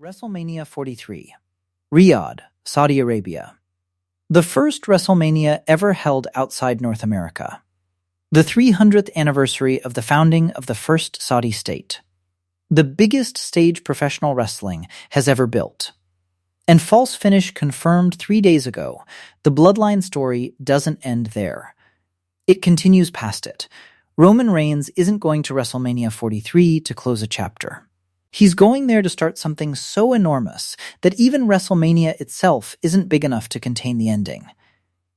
WrestleMania 43, Riyadh, Saudi Arabia. The first WrestleMania ever held outside North America. The 300th anniversary of the founding of the first Saudi state. The biggest stage professional wrestling has ever built. And False Finish confirmed 3 days ago, the Bloodline story doesn't end there. It continues past it. Roman Reigns isn't going to WrestleMania 43 to close a chapter. He's going there to start something so enormous that even WrestleMania itself isn't big enough to contain the ending.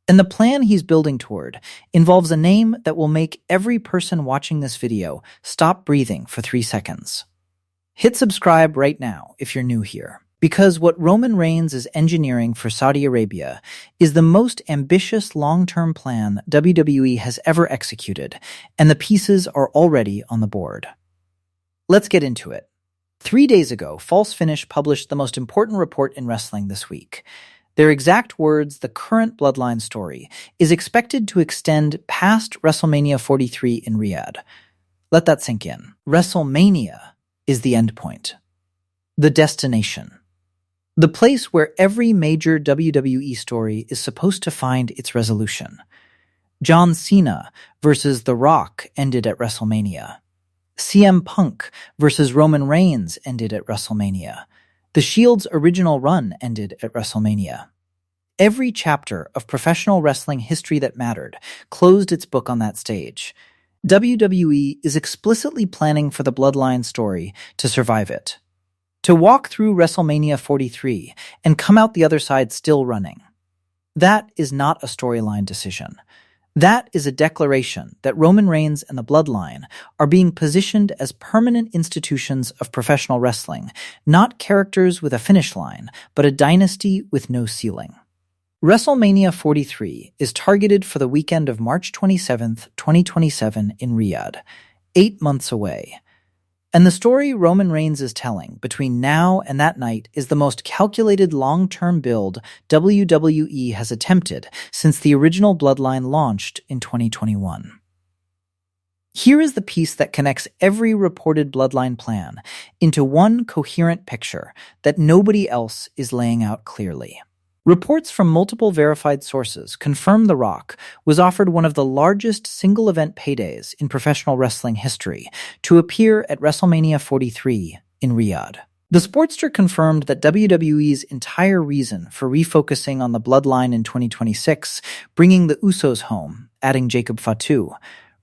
And the plan he's building toward involves a name that will make every person watching this video stop breathing for 3 seconds. Hit subscribe right now if you're new here, because what Roman Reigns is engineering for Saudi Arabia is the most ambitious long-term plan WWE has ever executed, and the pieces are already on the board. Let's get into it. 3 days ago, False Finish published the most important report in wrestling this week. Their exact words, the current Bloodline story, is expected to extend past WrestleMania 43 in Riyadh. Let that sink in. WrestleMania is the endpoint. The destination. The place where every major WWE story is supposed to find its resolution. John Cena versus The Rock ended at WrestleMania. CM Punk versus Roman Reigns ended at WrestleMania. The Shield's original run ended at WrestleMania. Every chapter of professional wrestling history that mattered closed its book on that stage. WWE is explicitly planning for the Bloodline story to survive it. To walk through WrestleMania 43 and come out the other side still running. That is not a storyline decision. That is a declaration that Roman Reigns and the Bloodline are being positioned as permanent institutions of professional wrestling, not characters with a finish line, but a dynasty with no ceiling. WrestleMania 43 is targeted for the weekend of March 27th, 2027 in Riyadh, 8 months away. And the story Roman Reigns is telling between now and that night is the most calculated long-term build WWE has attempted since the original Bloodline launched in 2021. Here is the piece that connects every reported Bloodline plan into one coherent picture that nobody else is laying out clearly. Reports from multiple verified sources confirm The Rock was offered one of the largest single-event paydays in professional wrestling history to appear at WrestleMania 43 in Riyadh. The Sportster confirmed that WWE's entire reason for refocusing on the Bloodline in 2026, bringing the Usos home, adding Jacob Fatu,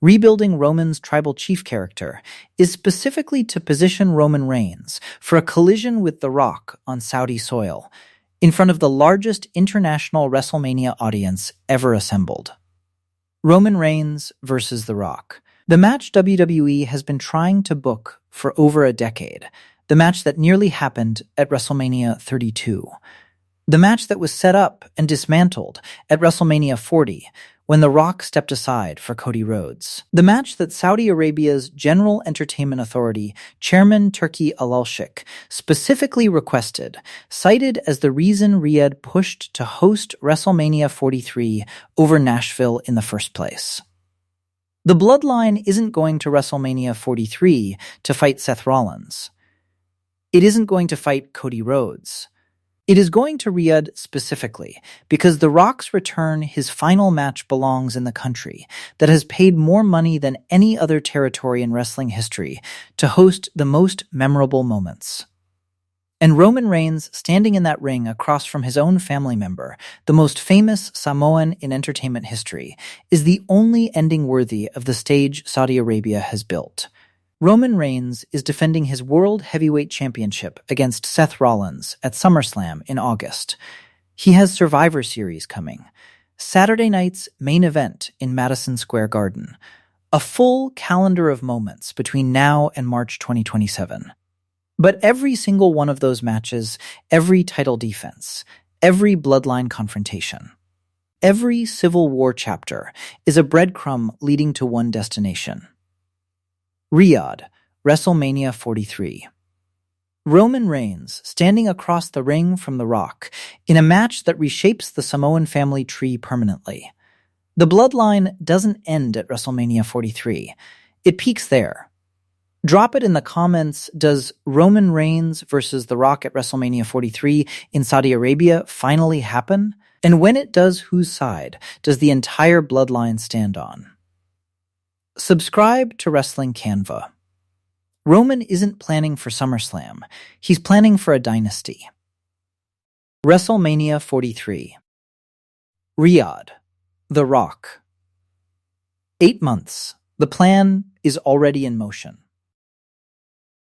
rebuilding Roman's tribal chief character, is specifically to position Roman Reigns for a collision with The Rock on Saudi soil, in front of the largest international WrestleMania audience ever assembled. Roman Reigns versus The Rock. The match WWE has been trying to book for over a decade. The match that nearly happened at WrestleMania 32. The match that was set up and dismantled at WrestleMania 40 when The Rock stepped aside for Cody Rhodes. The match that Saudi Arabia's General Entertainment Authority Chairman Turki Alalshikh specifically requested, cited as the reason Riyadh pushed to host WrestleMania 43 over Nashville in the first place. The Bloodline isn't going to WrestleMania 43 to fight Seth Rollins. It isn't going to fight Cody Rhodes. It is going to Riyadh specifically because The Rock's return, his final match, belongs in the country that has paid more money than any other territory in wrestling history to host the most memorable moments. And Roman Reigns, standing in that ring across from his own family member, the most famous Samoan in entertainment history, is the only ending worthy of the stage Saudi Arabia has built. Roman Reigns is defending his World Heavyweight Championship against Seth Rollins at SummerSlam in August. He has Survivor Series coming. Saturday night's main event in Madison Square Garden. A full calendar of moments between now and March 2027. But every single one of those matches, every title defense, every Bloodline confrontation, every Civil War chapter is a breadcrumb leading to one destination. Riyadh, WrestleMania 43. Roman Reigns standing across the ring from The Rock in a match that reshapes the Samoan family tree permanently. The Bloodline doesn't end at WrestleMania 43. It peaks there. Drop it in the comments. Does Roman Reigns versus The Rock at WrestleMania 43 in Saudi Arabia finally happen? And when it does, whose side does the entire bloodline stand on? Subscribe to Wrestling Cannva. Roman isn't planning for SummerSlam. He's planning for a dynasty. WrestleMania 43. Riyadh. The Rock. 8 months. The plan is already in motion.